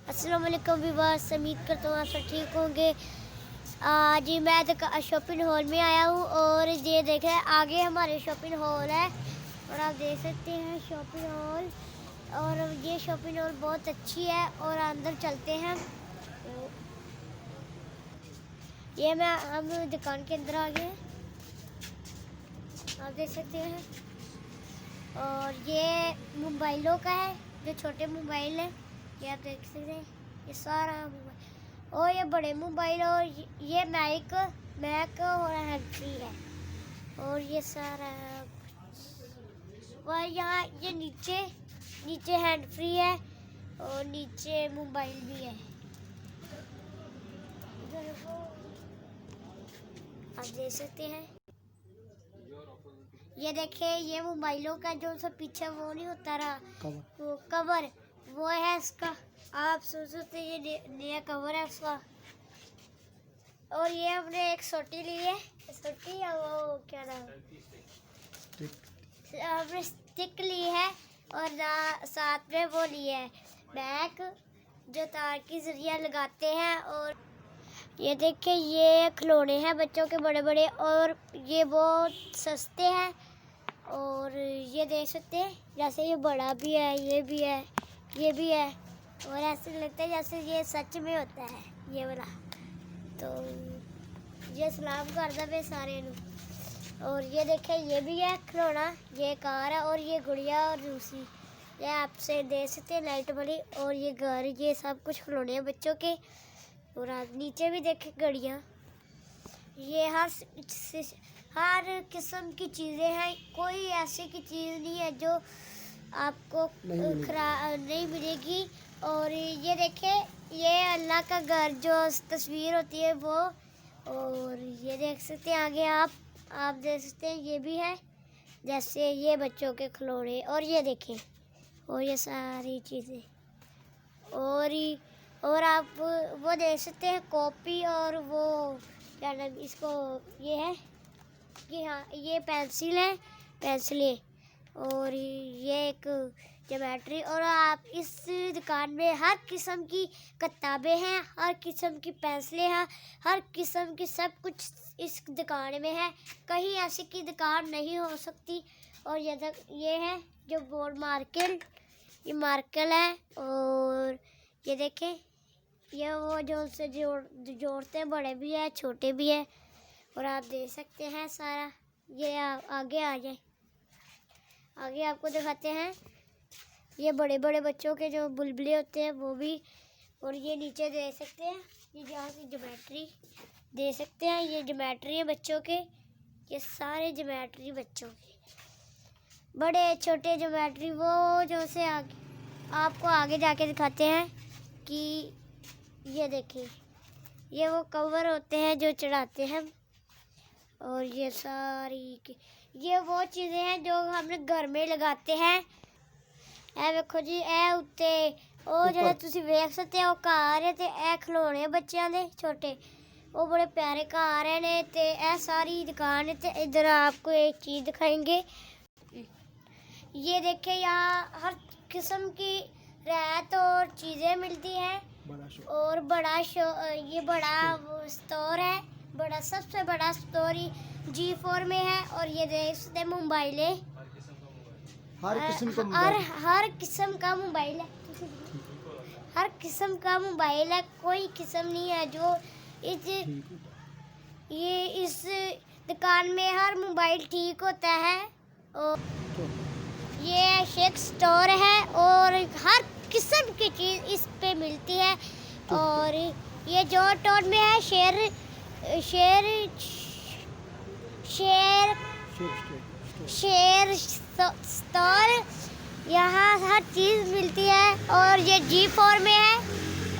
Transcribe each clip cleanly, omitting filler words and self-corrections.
अस्सलाम वालेकुम व्यूअर्स, उम्मीद करता हूँ आप सब ठीक होंगे। आज मैं शॉपिंग हॉल में आया हूँ और ये देखें आगे हमारे शॉपिंग हॉल है और आप देख सकते हैं शॉपिंग हॉल। और ये शॉपिंग हॉल बहुत अच्छी है और अंदर चलते हैं। ये हम दुकान के अंदर आ गए, आप देख सकते हैं। और ये मोबाइलों का है, जो छोटे मोबाइल है ये आप देख सकते हैं। ये सारा मोबाइल और ये बड़े मोबाइल और ये मैक और हैंड फ्री है और ये सारा। और यहाँ ये नीचे हैंड फ्री है और नीचे मोबाइल भी है। आप देख सकते हैं। ये देखे ये मोबाइलों का जो सब पीछे वो नहीं होता रहा वो कवर, वो है इसका। आप सोच सकते ये नया कवर है उसका। और ये हमने एक सोटी ली है, सोटी या वो क्या नाम, हमने स्टिक ली है और साथ में वो ली है बैग जो तार की जरिया लगाते हैं। और ये देखिए ये खिलौने हैं बच्चों के बड़े बड़े और ये बहुत सस्ते हैं। और ये देख सकते हैं जैसे ये बड़ा भी है, ये भी है, ये भी है और ऐसे लगता है जैसे ये सच में होता है ये वाला। तो ये सलाम करदा पे सारे नू। और ये देखें ये भी है खिलौना, ये कार है और ये गुड़िया और दूसरी ये आपसे देख सकते हैं लाइट वाली। और ये घर, ये सब कुछ खिलौने हैं बच्चों के। और आप नीचे भी देखें गाड़ियाँ, ये हर किस्म की चीज़ें हैं, कोई ऐसी की चीज़ नहीं है जो आपको नहीं मिलेगी। और ये देखें ये अल्लाह का घर जो तस्वीर होती है वो। और ये देख सकते हैं आगे आप देख सकते हैं ये भी है जैसे ये बच्चों के खिलौने। और ये देखें और ये सारी चीज़ें और आप वो देख सकते हैं कॉपी और वो क्या नाम इसको, ये है कि हाँ ये पेंसिलें और ये एक ज्योमेट्री। और आप इस दुकान में हर किस्म की किताबें हैं, हर किस्म की पेंसिलें हैं, हर किस्म की सब कुछ इस दुकान में है, कहीं ऐसी की दुकान नहीं हो सकती। और ये है जो बोर्ड मार्कर, ये मार्कर है। और ये देखें ये वो जो उनसे जोड़ते हैं, बड़े भी है छोटे भी है। और आप देख सकते हैं सारा। ये आगे आ जाए, आगे आपको दिखाते हैं ये बड़े बड़े बच्चों के जो बुलबुले होते हैं वो भी। और ये नीचे देख सकते हैं ये जहाँ से ज्योमेट्री दे सकते हैं, ये ज्योमेट्री है बच्चों के, ये सारे ज्योमेट्री बच्चों के बड़े छोटे ज्योमेट्री। वो जो से आपको आगे जाके दिखाते हैं कि ये देखिए ये वो कवर होते हैं जो चढ़ाते हैं। और ये सारी ये वो चीज़ें हैं जो हमने घर में लगाते हैं। ए देखो जी ए उत्ते ओ जो तुसी देख सकते हो कार है ते ए खिलौने बच्चों दे छोटे, वो बड़े प्यारे कार है ने ते ए सारी दुकान है। ते इधर आपको एक चीज़ दिखाएंगे, ये देखे यहाँ हर किस्म की रैत और चीज़ें मिलती हैं। और ये बड़ा स्टोर है, बड़ा सबसे बड़ा स्टोर G4 में है। और ये देख सकते मोबाइल है, हर किस्म का मोबाइल है, हर किस्म का मोबाइल है, कोई किस्म नहीं है जो इस दुकान में हर मोबाइल ठीक होता है। और ये शेख स्टोर है और हर किस्म की चीज़ इस पे मिलती है। और ये जो टाउन में है शेर स्टोर, यहाँ हर चीज़ मिलती है। और ये G4 में है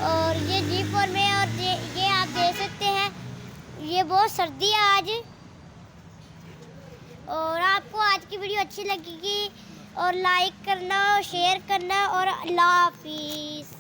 और ये G4 में है। और ये आप देख सकते हैं ये बहुत सर्दी है आज। और आपको आज की वीडियो अच्छी लगेगी और लाइक करना, शेयर करना और अल्लाह हाफिज़।